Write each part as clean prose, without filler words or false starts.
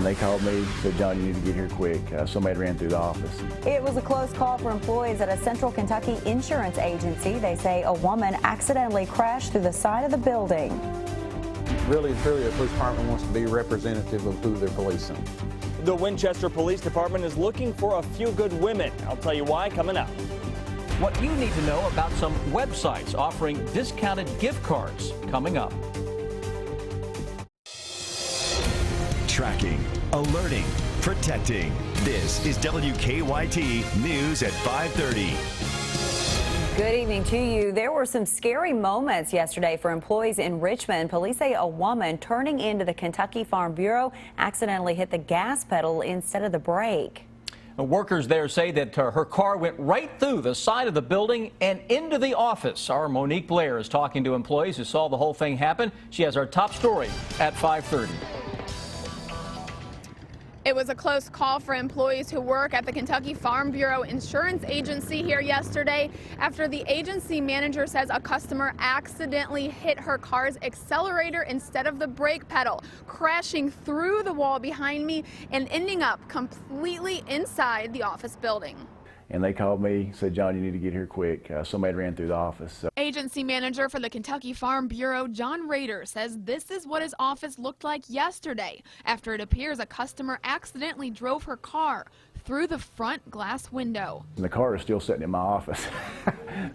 And they called me, said, John, you need to get here quick. Somebody ran through the office. It was a close call for employees at a Central Kentucky insurance agency. They say a woman accidentally crashed through the side of the building. Really and truly, the police department wants to be representative of who they're policing. The Winchester Police Department is looking for a few good women. I'll tell you why coming up. What you need to know about some websites offering discounted gift cards coming up. Tracking, alerting, protecting. This is WKYT News at 5:30. Good evening to you. There were some scary moments yesterday for employees in Richmond. Police say a woman turning into the Kentucky Farm Bureau accidentally hit the gas pedal instead of the brake. Workers there say that her car went right through the side of the building and into the office. Our Monique Blair is talking to employees who saw the whole thing happen. She has our top story at 5:30. It was a close call for employees who work at the Kentucky Farm Bureau Insurance Agency here yesterday after the agency manager says a customer accidentally hit her car's accelerator instead of the brake pedal, crashing through the wall behind me and ending up completely inside the office building. And they called me, said, John, you need to get here quick. Somebody ran through the office. So. Agency manager for the Kentucky Farm Bureau, John Rader, says this is what his office looked like yesterday after it appears a customer accidentally drove her car through the front glass window. And the car is still sitting in my office.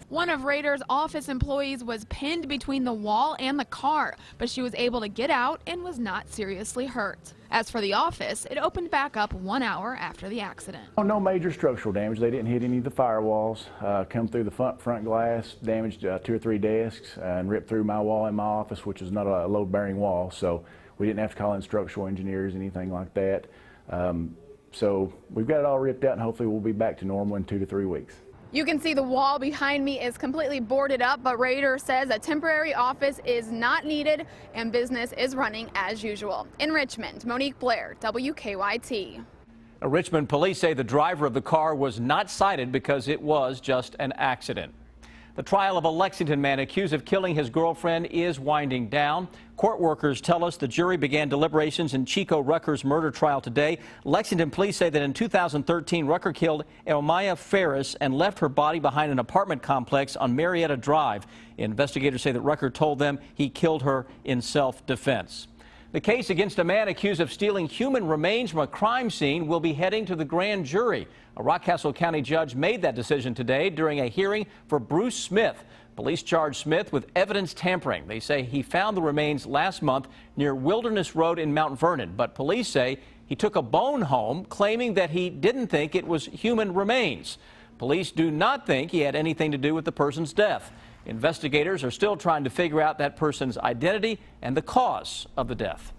One of Rader's office employees was pinned between the wall and the car, but she was able to get out and was not seriously hurt. As for the office, it opened back up 1 hour after the accident. Oh, no major structural damage. They didn't hit any of the firewalls, come through the front glass, damaged 2 or 3 desks, and ripped through my wall in my office, which is not a load-bearing wall, so we didn't have to call in structural engineers, anything like that. So we've got it all ripped out, and hopefully we'll be back to normal in 2 to 3 weeks. You can see the wall behind me is completely boarded up, but Rader says a temporary office is not needed and business is running as usual. In Richmond, Monique Blair, WKYT. Richmond police say the driver of the car was not cited because it was just an accident. The trial of a Lexington man accused of killing his girlfriend is winding down. Court workers tell us the jury began deliberations in Chico Rucker's murder trial today. Lexington police say that in 2013, Rucker killed Elmaya Ferris and left her body behind an apartment complex on Marietta Drive. Investigators say that Rucker told them he killed her in self-defense. The case against a man accused of stealing human remains from a crime scene will be heading to the grand jury. A Rockcastle County judge made that decision today during a hearing for Bruce Smith. Police charged Smith with evidence tampering. They say he found the remains last month near Wilderness Road in Mount Vernon, but police say he took a bone home, claiming that he didn't think it was human remains. Police do not think he had anything to do with the person's death. Investigators are still trying to figure out that person's identity and the cause of the death.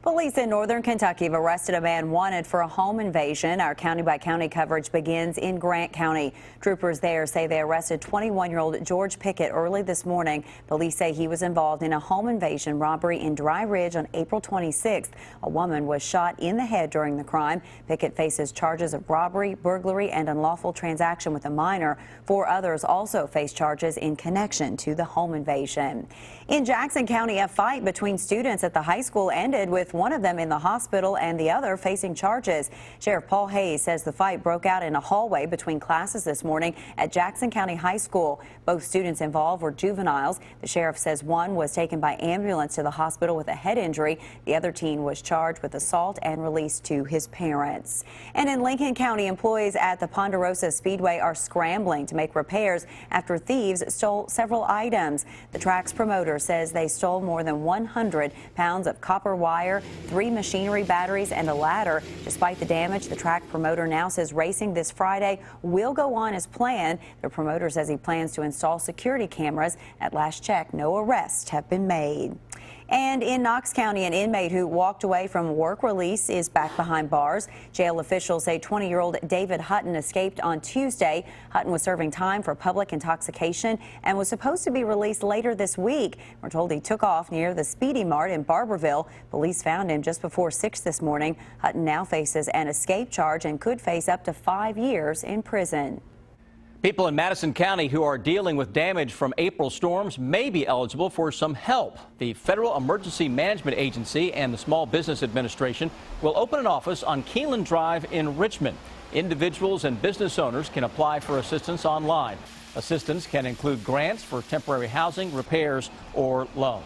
Police in northern Kentucky have arrested a man wanted for a home invasion. Our county-by-county coverage begins in Grant County. Troopers there say they arrested 21-year-old George Pickett early this morning. Police say he was involved in a home invasion robbery in Dry Ridge on April 26th. A woman was shot in the head during the crime. Pickett faces charges of robbery, burglary, and unlawful transaction with a minor. 4 others also face charges in connection to the home invasion. In Jackson County, a fight between students at the high school ended with one of them in the hospital and the other facing charges. Sheriff Paul Hayes says the fight broke out in a hallway between classes this morning at Jackson County High School. Both students involved were juveniles. The sheriff says one was taken by ambulance to the hospital with a head injury. The other teen was charged with assault and released to his parents. And in Lincoln County, employees at the Ponderosa Speedway are scrambling to make repairs after thieves stole several items. The track's promoter says they stole more than 100 pounds of copper wire, 3 machinery batteries, and a ladder. Despite the damage, the track promoter now says racing this Friday will go on as planned. The promoter says he plans to install security cameras. At last check, no arrests have been made. And in Knox County, an inmate who walked away from work release is back behind bars. Jail officials say 20-year-old David Hutton escaped on Tuesday. Hutton was serving time for public intoxication and was supposed to be released later this week. We're told he took off near the Speedy Mart in Barberville. Police found him just before 6 this morning. Hutton now faces an escape charge and could face up to 5 years in prison. People in Madison County who are dealing with damage from April storms may be eligible for some help. The Federal Emergency Management Agency and the Small Business Administration will open an office on Keeneland Drive in Richmond. Individuals and business owners can apply for assistance online. Assistance can include grants for temporary housing, repairs, or loans.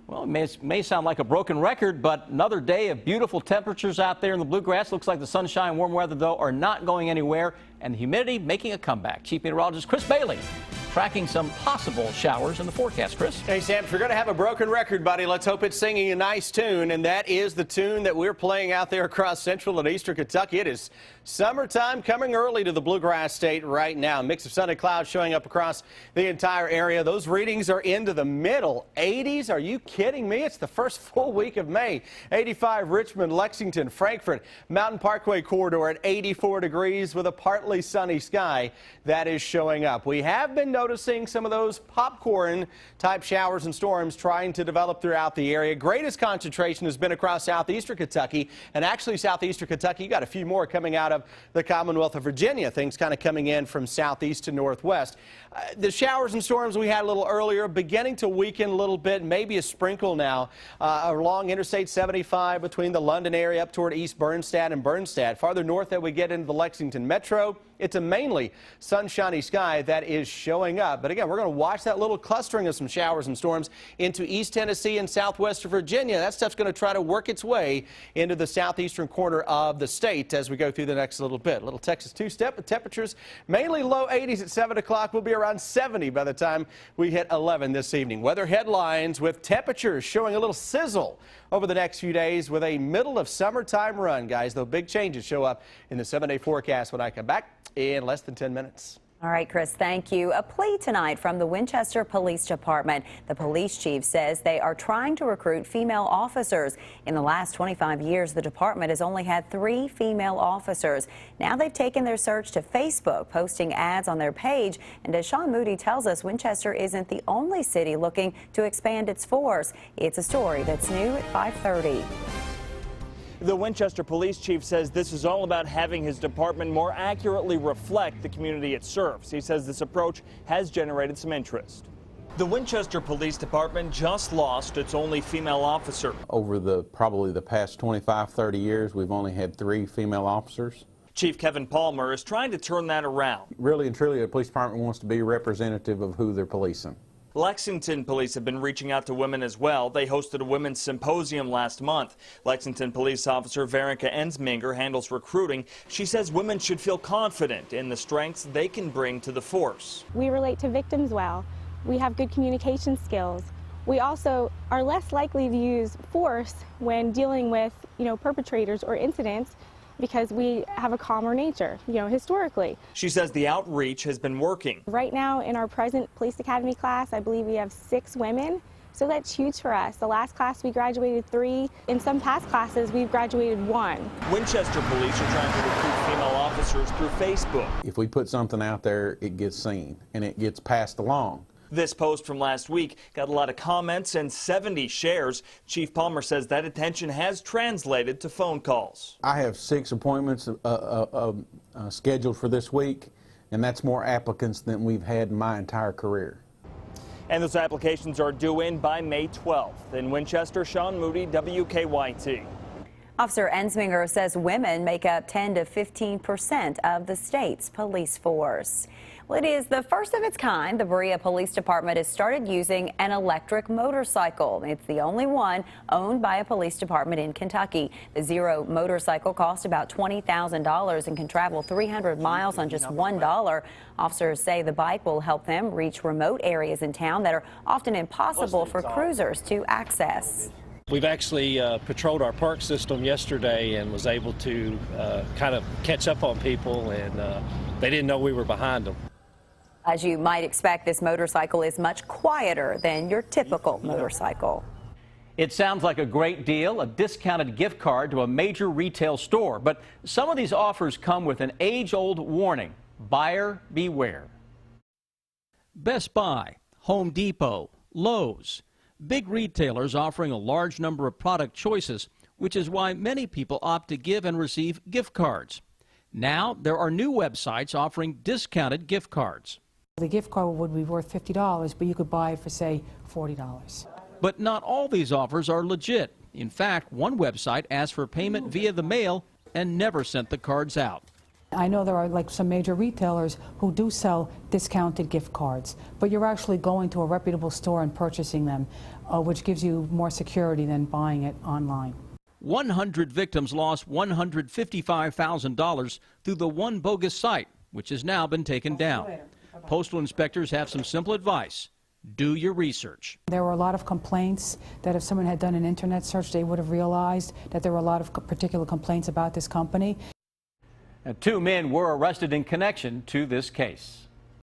Well, it may sound like a broken record, but another day of beautiful temperatures out there in the bluegrass. Looks like the sunshine, warm weather, though, are not going anywhere, and the humidity making a comeback. Chief Meteorologist Chris Bailey tracking some possible showers in the forecast. Chris? Hey, Sam, if you're going to have a broken record, buddy, let's hope it's singing a nice tune, and that is the tune that we're playing out there across central and eastern Kentucky. It is summertime coming early to the bluegrass state right now. A mix of sun and clouds showing up across the entire area. Those readings are into the middle 80s. Are you kidding me? It's the first full week of May. 85 Richmond, Lexington, Frankfort, Mountain Parkway corridor at 84 degrees with a partly sunny sky that is showing up. We have been noticing some of those popcorn type showers and storms trying to develop throughout the area. Greatest concentration has been across southeastern Kentucky, and actually southeastern Kentucky, you got a few more coming out of the Commonwealth of Virginia. Things kind of coming in from southeast to northwest. The showers and storms we had a little earlier beginning to weaken a little bit, maybe a sprinkle now along Interstate 75 between the London area up toward East Bernstadt and Bernstadt. Farther north that we get into the Lexington metro, it's a mainly sunshiny sky that is showing up. But again, we're going to watch that little clustering of some showers and storms into East Tennessee and southwestern Virginia. That stuff's going to try to work its way into the southeastern corner of the state as we go through the next little bit. A little Texas two-step with temperatures mainly low 80s at 7 o'clock. We'll be around 70 by the time we hit 11 this evening. Weather headlines with temperatures showing a little sizzle over the next few days with a middle of summertime run, guys. Though big changes show up in the 7-day forecast when I come back in less than 10 minutes. All right, Chris, thank you. A plea tonight from the Winchester Police Department. The police chief says they are trying to recruit female officers. In the last 25 years, the department has only had 3 female officers. Now they've taken their search to Facebook, posting ads on their page. And as Sean Moody tells us, Winchester isn't the only city looking to expand its force. It's a story that's new at 5:30. The Winchester police chief says this is all about having his department more accurately reflect the community it serves. He says this approach has generated some interest. The Winchester Police Department just lost its only female officer. Over probably the past 25, 30 years, we've only had 3 female officers. Chief Kevin Palmer is trying to turn that around. Really and truly, the police department wants to be representative of who they're policing. Lexington police have been reaching out to women as well. They hosted a women's symposium last month. Lexington police officer Veronica Ensminger handles recruiting. She says women should feel confident in the strengths they can bring to the force. We relate to victims well. We have good communication skills. We also are less likely to use force when dealing with, perpetrators or incidents, because we have a calmer nature, historically. She says the outreach has been working. Right now in our present police academy class, I believe we have 6 women, so that's huge for us. The last class we graduated 3. In some past classes, we've graduated 1. Winchester police are trying to recruit female officers through Facebook. If we put something out there, it gets seen and it gets passed along. This post from last week got a lot of comments and 70 shares. Chief Palmer says that attention has translated to phone calls. I have 6 appointments scheduled for this week, and that's more applicants than we've had in my entire career. And those applications are due in by May 12th. In Winchester, Sean Moody, WKYT. Officer Ensminger says women make up 10 to 15% of the state's police force. Well, it is the first of its kind. The Berea Police Department has started using an electric motorcycle. It's the only one owned by a police department in Kentucky. The Zero motorcycle costs about $20,000 and can travel 300 miles on just $1. Officers say the bike will help them reach remote areas in town that are often impossible for cruisers to access. We've actually patrolled our park system yesterday and was able to kind of catch up on people, and they didn't know we were behind them. As you might expect, this motorcycle is much quieter than your typical motorcycle. It sounds like a great deal, a discounted gift card to a major retail store. But some of these offers come with an age-old warning: buyer beware. Best Buy, Home Depot, Lowe's, big retailers offering a large number of product choices, which is why many people opt to give and receive gift cards. Now there are new websites offering discounted gift cards. The gift card would be worth $50, but you could buy it for, say, $40. But not all these offers are legit. In fact, one website asked for payment via the mail and never sent the cards out. I know there are like some major retailers who do sell discounted gift cards, but you're actually going to a reputable store and purchasing them, which gives you more security than buying it online. 100 victims lost $155,000 through the one bogus site, which has now been taken down. Postal inspectors have some simple advice. Do your research. There were a lot of complaints that if someone had done an internet search, they would have realized that there were a lot of particular complaints about this company. Now, 2 men were arrested in connection to this case.